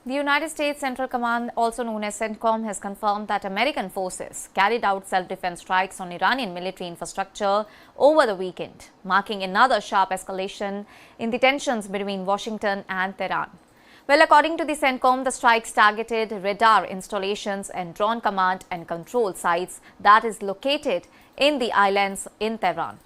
The United States Central Command, also known as CENTCOM, has confirmed that American forces carried out self-defense strikes on Iranian military infrastructure over the weekend, marking another sharp escalation in the tensions between Washington and Tehran. Well, according to the CENTCOM, the strikes targeted radar installations and drone command and control sites that is located in the islands in Tehran.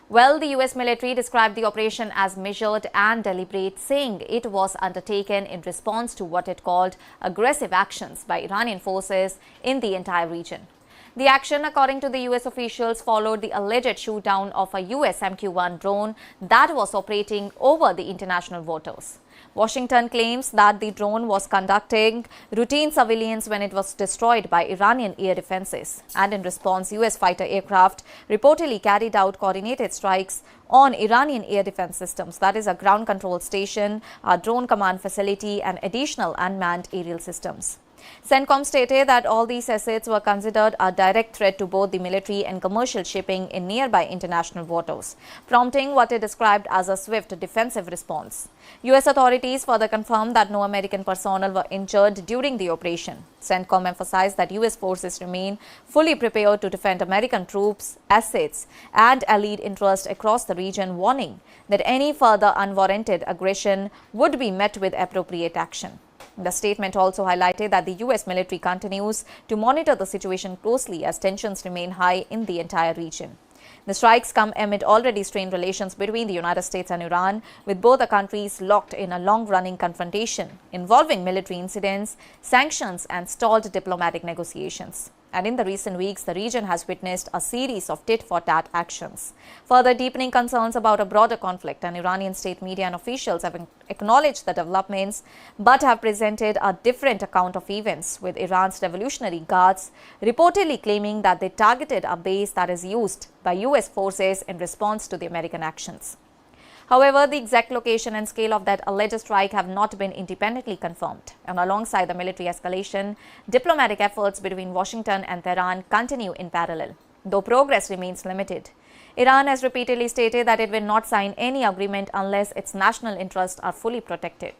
Well, the US military described the operation as measured and deliberate, saying it was undertaken in response to what it called aggressive actions by Iranian forces in the entire region. The action, according to the US officials, followed the alleged shoot-down of a US MQ-1 drone that was operating over the international waters. Washington claims that the drone was conducting routine surveillance when it was destroyed by Iranian air defenses. And in response, US fighter aircraft reportedly carried out coordinated strikes on Iranian air defense systems, that is a ground control station, a drone command facility and additional unmanned aerial systems. CENTCOM stated that all these assets were considered a direct threat to both the military and commercial shipping in nearby international waters, prompting what it described as a swift defensive response. US authorities further confirmed that no American personnel were injured during the operation. CENTCOM emphasized that US forces remain fully prepared to defend American troops, assets, and allied interests across the region, warning that any further unwarranted aggression would be met with appropriate action. The statement also highlighted that the US military continues to monitor the situation closely as tensions remain high in the entire region. The strikes come amid already strained relations between the United States and Iran, with both the countries locked in a long-running confrontation involving military incidents, sanctions, and stalled diplomatic negotiations. And in the recent weeks, the region has witnessed a series of tit-for-tat actions, further deepening concerns about a broader conflict. And Iranian state media and officials have acknowledged the developments, but have presented a different account of events, with Iran's Revolutionary Guards reportedly claiming that they targeted a base that is used by US forces in response to the American actions. However, the exact location and scale of that alleged strike have not been independently confirmed. And alongside the military escalation, diplomatic efforts between Washington and Tehran continue in parallel, though progress remains limited. Iran has repeatedly stated that it will not sign any agreement unless its national interests are fully protected.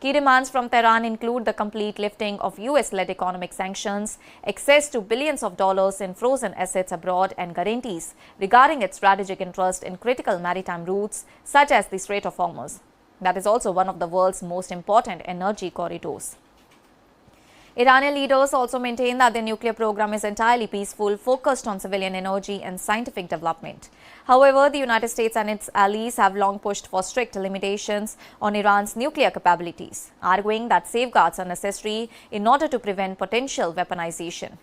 Key demands from Tehran include the complete lifting of US-led economic sanctions, access to billions of dollars in frozen assets abroad, and guarantees regarding its strategic interest in critical maritime routes such as the Strait of Hormuz. That is also one of the world's most important energy corridors. Iranian leaders also maintain that their nuclear program is entirely peaceful, focused on civilian energy and scientific development. However, the United States and its allies have long pushed for strict limitations on Iran's nuclear capabilities, arguing that safeguards are necessary in order to prevent potential weaponization.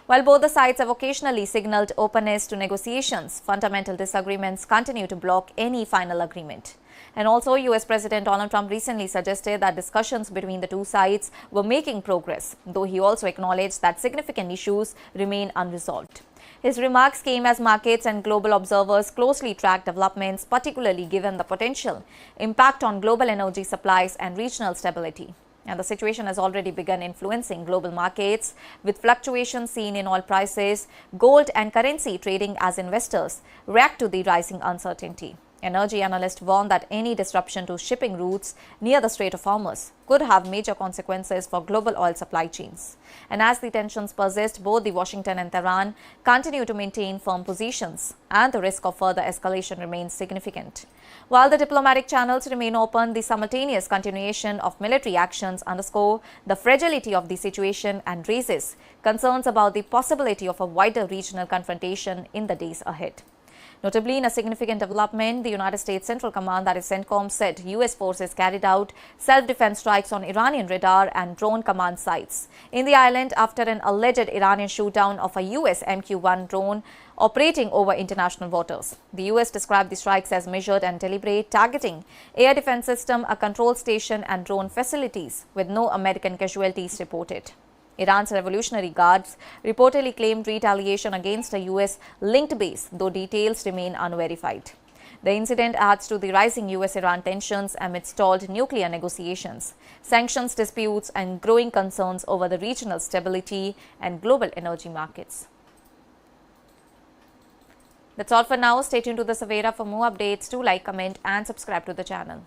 While both the sides have occasionally signaled openness to negotiations, fundamental disagreements continue to block any final agreement. And also, US President Donald Trump recently suggested that discussions between the two sides were making progress, though he also acknowledged that significant issues remain unresolved. His remarks came as markets and global observers closely track developments, particularly given the potential impact on global energy supplies and regional stability. And the situation has already begun influencing global markets, with fluctuations seen in oil prices, gold and currency trading as investors react to the rising uncertainty. Energy analysts warn that any disruption to shipping routes near the Strait of Hormuz could have major consequences for global oil supply chains. And as the tensions persist, both the Washington and Tehran continue to maintain firm positions, and the risk of further escalation remains significant. While the diplomatic channels remain open, the simultaneous continuation of military actions underscore the fragility of the situation and raises concerns about the possibility of a wider regional confrontation in the days ahead. Notably, in a significant development, the United States Central Command, that is CENTCOM, said US forces carried out self-defense strikes on Iranian radar and drone command sites in the island after an alleged Iranian shoot-down of a US MQ-1 drone operating over international waters. The US described the strikes as measured and deliberate, targeting air defense system, a control station and drone facilities, with no American casualties reported. Iran's Revolutionary Guards reportedly claimed retaliation against a US-linked base, though details remain unverified. The incident adds to the rising US-Iran tensions amid stalled nuclear negotiations, sanctions disputes, and growing concerns over the regional stability and global energy markets. That's all for now. Stay tuned to the Savera for more updates. Do like, comment, and subscribe to the channel.